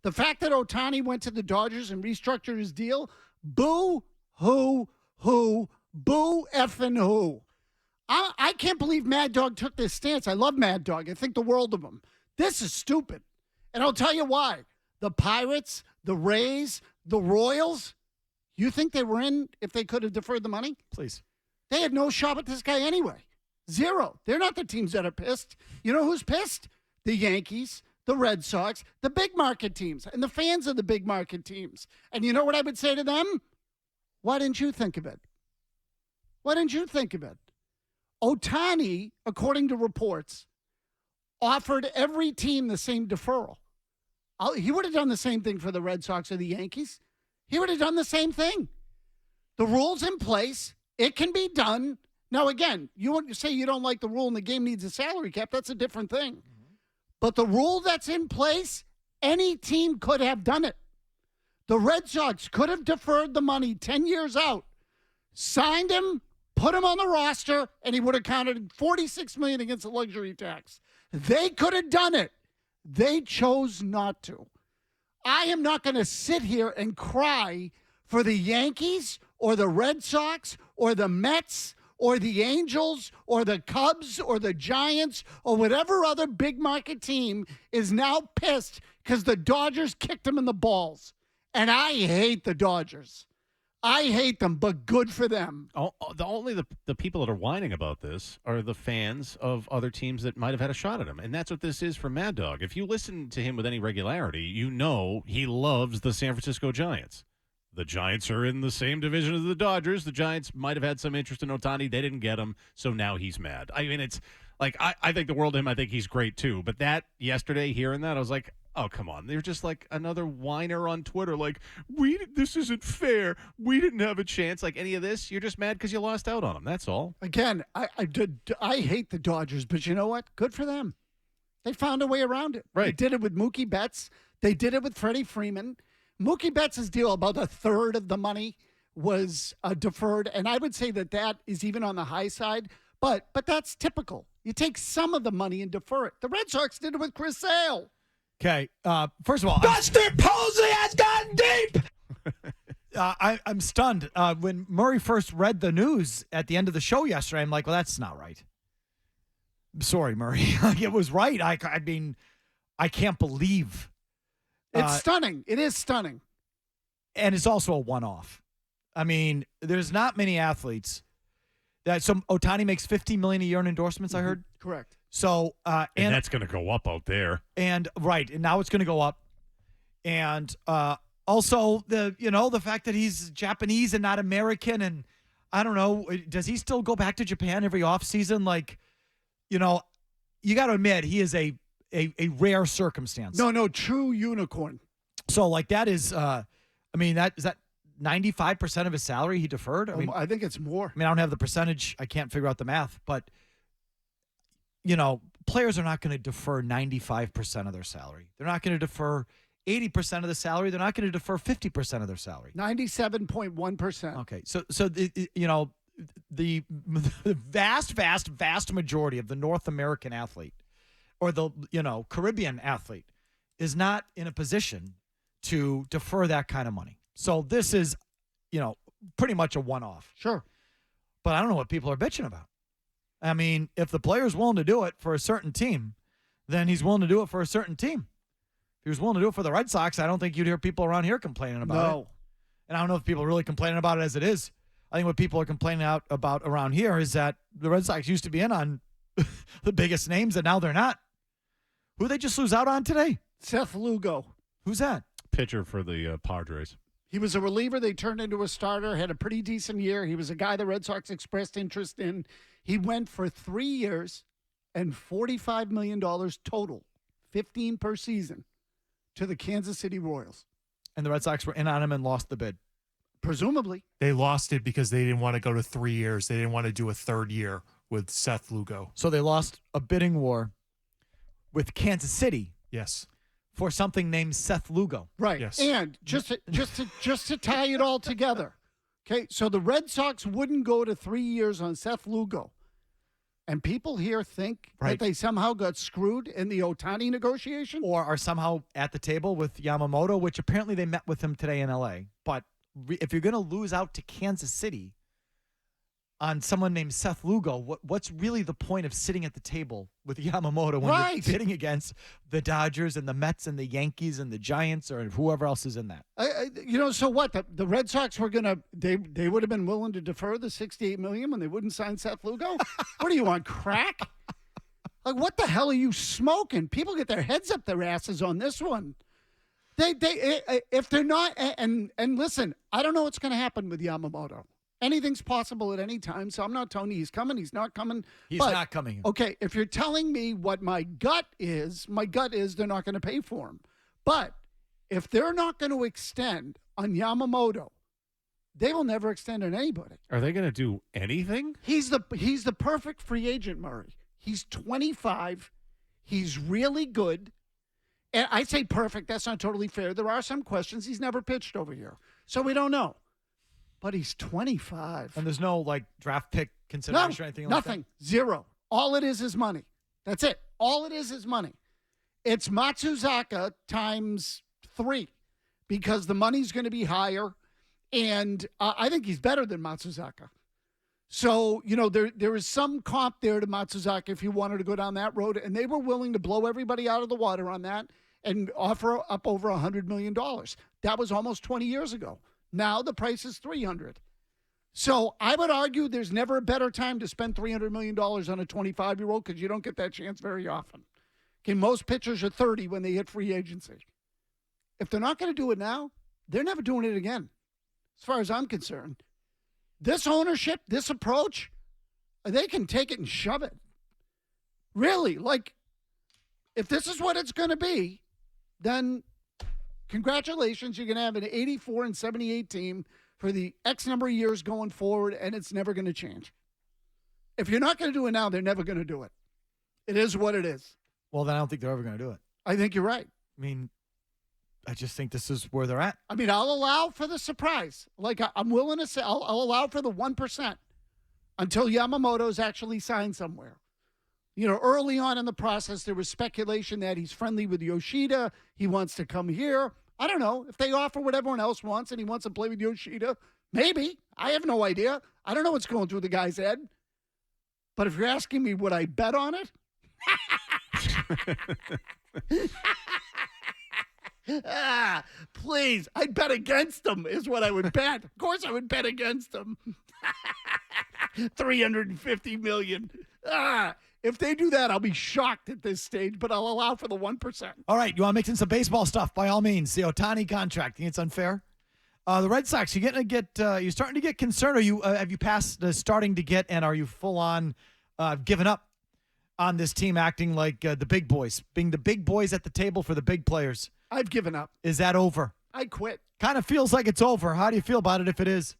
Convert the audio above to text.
The fact that Ohtani went to the Dodgers and restructured his deal, boo, hoo, boo, effing who. I can't believe Mad Dog took this stance. I love Mad Dog. I think the world of him. This is stupid. And I'll tell you why. The Pirates, the Rays, the Royals, you think they were in if they could have deferred the money? Please. They had no shot at this guy anyway. Zero. They're not the teams that are pissed. You know who's pissed? The Yankees, the Red Sox, the big market teams, and the fans of the big market teams. And you know what I would say to them? Why didn't you think of it? Why didn't you think of it? Ohtani, according to reports, offered every team the same deferral. He would have done the same thing for the Red Sox or the Yankees. He would have done the same thing. The rule's in place. It can be done. Now, again, you say you don't like the rule and the game needs a salary cap. That's a different thing. Mm-hmm. But the rule that's in place, any team could have done it. The Red Sox could have deferred the money 10 years out, signed him, put him on the roster, and he would have counted $46 million against the luxury tax. They could have done it. They chose not to. I am not going to sit here and cry for the Yankees or the Red Sox or the Mets or the Angels or the Cubs or the Giants or whatever other big market team is now pissed because the Dodgers kicked them in the balls. And I hate the Dodgers. I hate them, but good for them. The people that are whining about this are the fans of other teams that might have had a shot at him. And that's what this is for Mad Dog. If you listen to him with any regularity, you know he loves the San Francisco Giants. The Giants are in the same division as the Dodgers. The Giants might have had some interest in Ohtani. They didn't get him, so now he's mad. I mean, it's like I think the world of him. I think he's great, too. But that yesterday, hearing that, I was like, oh, come on. They're just like another whiner on Twitter. Like, this isn't fair. We didn't have a chance. Like any of this, you're just mad because you lost out on them. That's all. Again, I hate the Dodgers, but you know what? Good for them. They found a way around it. Right. They did it with Mookie Betts. They did it with Freddie Freeman. Mookie Betts' deal, about a third of the money was deferred, and I would say that is even on the high side, but that's typical. You take some of the money and defer it. The Red Sox did it with Chris Sale. Okay, first of all, Buster Posey has gotten deep. I'm stunned. When Murray first read the news at the end of the show yesterday, I'm like, well, that's not right. I'm sorry, Murray. It was right. I mean, I can't believe. It's stunning. It is stunning. And it's also a one-off. I mean, there's not many athletes that Ohtani makes $50 million a year in endorsements, I heard. Correct. So and that's going to go up out there. And right, and now it's going to go up. And also the fact that he's Japanese and not American, and I don't know, does he still go back to Japan every offseason? Like, you got to admit he is a rare circumstance. No, true unicorn. So like that is is that 95% of his salary he deferred? I think it's more. I mean, I don't have the percentage. I can't figure out the math, but players are not going to defer 95% of their salary. They're not going to defer 80% of the salary. They're not going to defer 50% of their salary. 97.1%. Okay. So the vast majority of the North American athlete or the, Caribbean athlete is not in a position to defer that kind of money. So this is, pretty much a one-off. Sure. But I don't know what people are bitching about. I mean, if the player's willing to do it for a certain team, then he's willing to do it for a certain team. If he was willing to do it for the Red Sox, I don't think you'd hear people around here complaining about it. And I don't know if people are really complaining about it as it is. I think what people are complaining about around here is that the Red Sox used to be in on the biggest names, and now they're not. Who they just lose out on today? Seth Lugo. Who's that? Pitcher for the Padres. He was a reliever. They turned into a starter, had a pretty decent year. He was a guy the Red Sox expressed interest in. He went for 3 years and $45 million total, 15 per season, to the Kansas City Royals. And the Red Sox were in on him and lost the bid. Presumably. They lost it because they didn't want to go to 3 years. They didn't want to do a third year with Seth Lugo. So they lost a bidding war with Kansas City. Yes. For something named Seth Lugo. Right. Yes. And just to tie it all together. Okay, so the Red Sox wouldn't go to 3 years on Seth Lugo. And people here think Right. that they somehow got screwed in the Ohtani negotiation. Or are somehow at the table with Yamamoto, which apparently they met with him today in L.A. But if you're going to lose out to Kansas City on someone named Seth Lugo, what's really the point of sitting at the table with Yamamoto when Right. you're bidding against the Dodgers and the Mets and the Yankees and the Giants or whoever else is in that? So what? The Red Sox were gonna they would have been willing to defer the $68 million when they wouldn't sign Seth Lugo. What do you want, crack? Like, what the hell are you smoking? People get their heads up their asses on this one. They if they're not and listen, I don't know what's going to happen with Yamamoto. Anything's possible at any time, so I'm not telling you he's coming, he's not coming. He's But, not coming. Okay, if you're telling me what my gut is they're not going to pay for him. But if they're not going to extend on Yamamoto, they will never extend on anybody. Are they going to do anything? He's the perfect free agent, Murray. He's 25. He's really good. And I say perfect, that's not totally fair. There are some questions. He's never pitched over here. So we don't know. But he's 25. And there's no, like, draft pick consideration or anything like that? Nothing. Zero. All it is money. That's it. All it is money. It's Matsuzaka times 3 because the money's going to be higher. And I think he's better than Matsuzaka. So, there is some comp there to Matsuzaka if you wanted to go down that road. And they were willing to blow everybody out of the water on that and offer up over $100 million. That was almost 20 years ago. Now the price is $300. So I would argue there's never a better time to spend $300 million on a 25-year-old because you don't get that chance very often. Okay, most pitchers are 30 when they hit free agency. If they're not going to do it now, they're never doing it again, as far as I'm concerned. This ownership, this approach, they can take it and shove it. Really, like, if this is what it's going to be, then congratulations, you're going to have an 84 and 78 team for the X number of years going forward, and it's never going to change. If you're not going to do it now, they're never going to do it. It is what it is. Well, then I don't think they're ever going to do it. I think you're right. I mean, I just think this is where they're at. I mean, I'll allow for the surprise. Like, I'm willing to say, I'll allow for the 1% until Yamamoto's actually signed somewhere. Early on in the process, there was speculation that he's friendly with Yoshida. He wants to come here. I don't know. If they offer what everyone else wants and he wants to play with Yoshida, maybe. I have no idea. I don't know what's going through the guy's head. But if you're asking me, would I bet on it? Please. I'd bet against him is what I would bet. Of course I would bet against him. $350 million. If they do that, I'll be shocked at this stage, but I'll allow for the 1%. All right, you want to mix in some baseball stuff? By all means, the Ohtani contract. Think it's unfair? The Red Sox, you starting to get concerned? Are you have you passed the starting to get, and are you full on given up on this team acting like the big boys, being the big boys at the table for the big players? I've given up. Is that over? I quit. Kind of feels like it's over. How do you feel about it if it is?